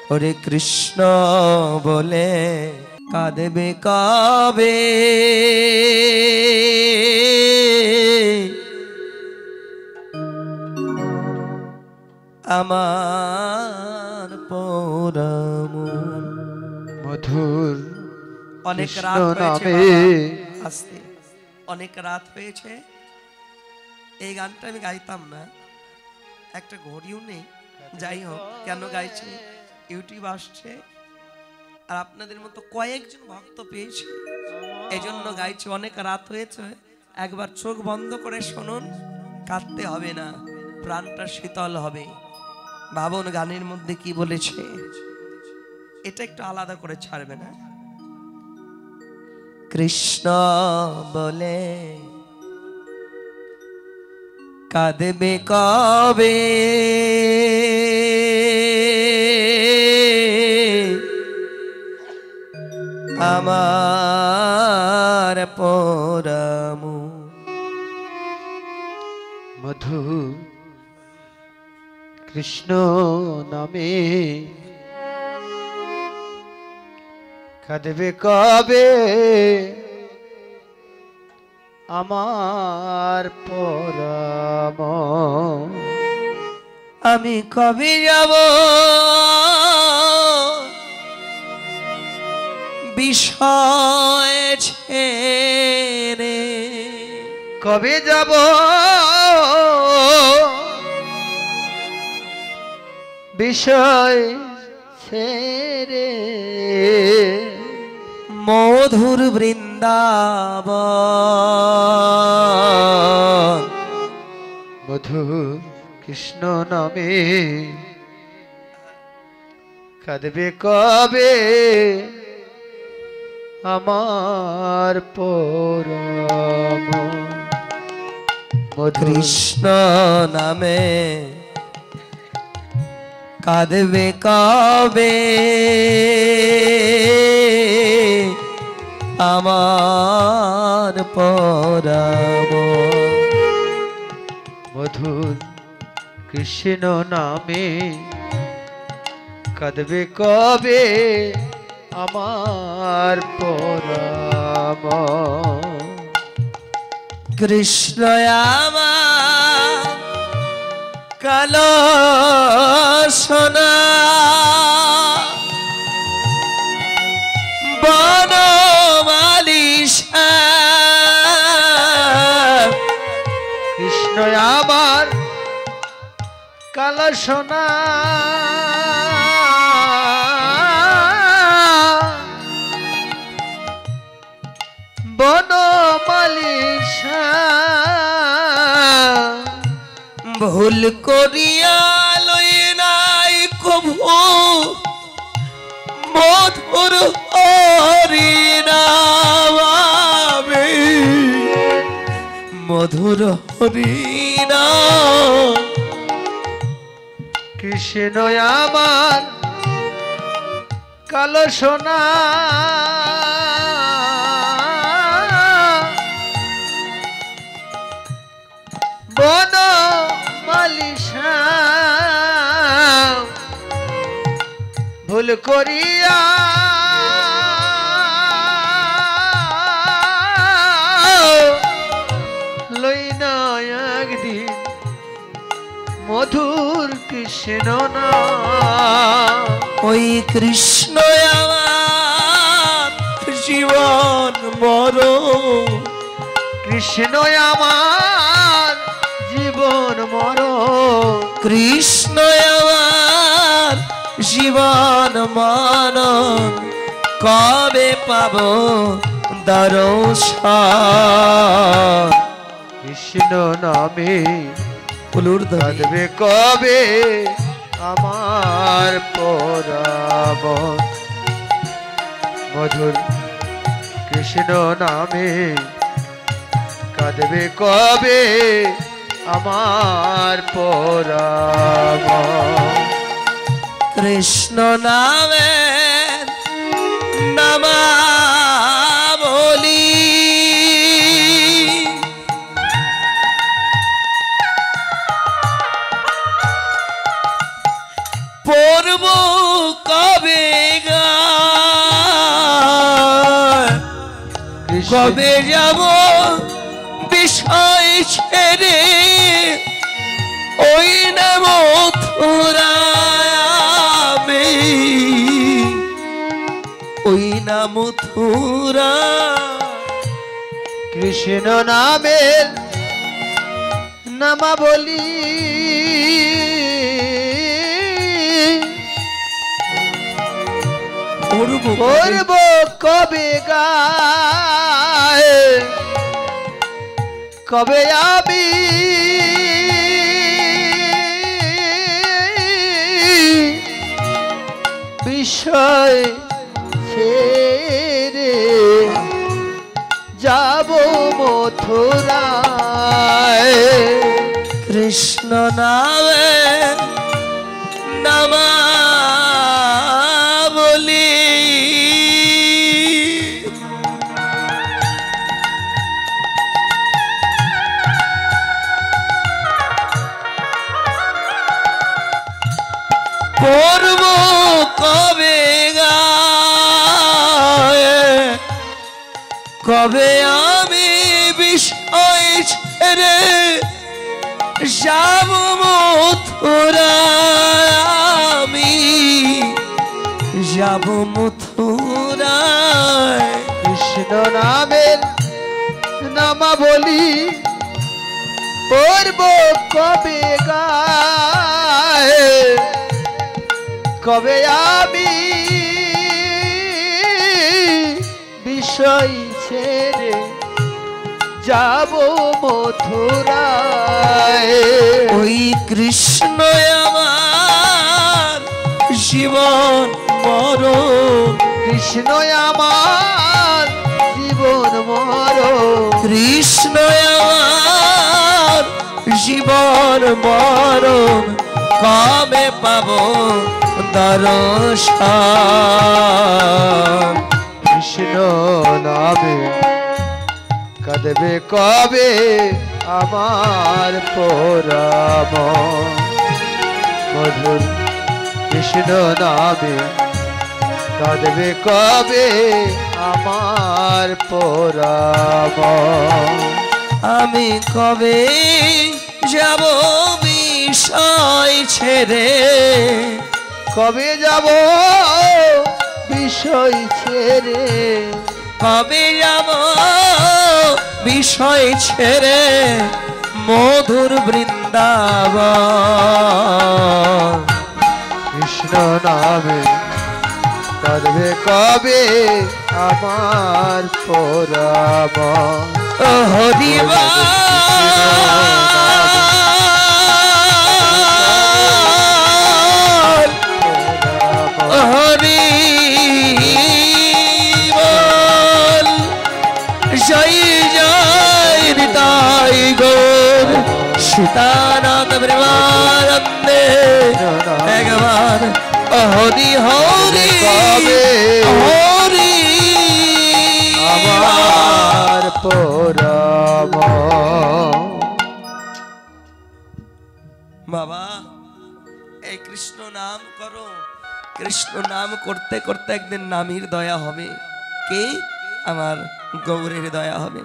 ওরে কৃষ্ণ বলে কাঁদবে কবে আমার পরমন মধুর অনেক রাত হয়েছে আস্তে অনেক রাত হয়েছে এই গানটা আমি গাইতাম না একটা ঘড়িও নেই যাই হোক কেন গাইছি ইউটিউব আসছে আর আপনাদের মতো কয়েকজন ভক্ত পেয়েছে এজন্য গাইছি অনেক রাত হয়েছে একবার চোখ বন্ধ করে শুনুন কাঁদতে হবে না প্রাণটা শীতল হবে ভাবুন গানের মধ্যে কি বলেছে এটা একটু আলাদা করে ছাড়বে না কৃষ্ণ বলে কাঁদবে কবে আমার পরমু মধু কৃষ্ণ নামে কাঁদবে কবে আমার পরম আমি কবে যাব বিষয় ছেড়ে কবে যাব বিষয় ছেড়ে মধুর বৃন্দাবন মধু কৃষ্ণ নামে কাঁদবে কবে আমার পরম কৃষ্ণ নামে কাঁদবে কবে আমার পরম মধুর কৃষ্ণ নামে কাঁদবে কবে আমার পরম কৃষ্ণ আমার কালো সোনা বনমালী কৃষ্ণ আমার কালো সোনা বনমালী ভুল করিয়া লই নাই কভু মধুর হরিনাম মধুর হরিনাম কৃষ্ণ আমার কালো সোনা বনমালী ভুল করিয়া লই না একদিন মধুর কৃষ্ণ না ওই কৃষ্ণ আমার জীবন মরণ কৃষ্ণ আমার জীবন মরণ কৃষ্ণ আমার জীবন মরণ কবে পাব দর্শন কৃষ্ণ নামে কাঁদবে কবে আমার পরাবন মধুর কৃষ্ণ নামে কাঁদবে কবে আমার পরাবন কৃষ্ণ নামে নামাবলী পড়ব কবে যাব বিষয় ছেড়ে ওই না মথুরায় আমি, ওই না মথুরা। কৃষ্ণ নামের নামাবলী করব কবে গায়, কবে আমি বিষয় ছেড়ে যাব মথুরায়। কৃষ্ণ নামে নামাবলী করব কবে গায়ে, কবে আমি বিষয় ছেড়ে যাব মথুরায় আমি, যাব মথুরায়। কৃষ্ণ নামের নামাবলী করব কবে গায়ে, কবে আমি বিষয় ছেড়ে যাব মথুরায়। ওই কৃষ্ণ আমার জীবন মরণ, কৃষ্ণ আমার জীবন মরণ, কৃষ্ণ আমার জীবন মরণ। কবে পাবো দর্শন, কৃষ্ণ নামে কাঁদবে কবে আমার পরাম, মধুর কৃষ্ণ নামে কাঁদবে কবে আমার পরাম। আমি কবে যাব বিষয় ছেড়ে, কবে যাব বিষয় ছেড়ে, কবে যাব বিষয় ছেড়ে মধুর বৃন্দাবন। কৃষ্ণ নামে কাঁদবে কবে আমার পরাম। হরিবা হরি বল, জয় জয় নিতাই গৌর সীতানাথ প্রেমানন্দে। একবার হরি হরি হরি আমার পরাম। বাবা এই কৃষ্ণ নাম করো, কৃষ্ণ নাম করতে করতে একদিন নামের দয়া হবে, কে? আমার গৌরের দয়া হবে।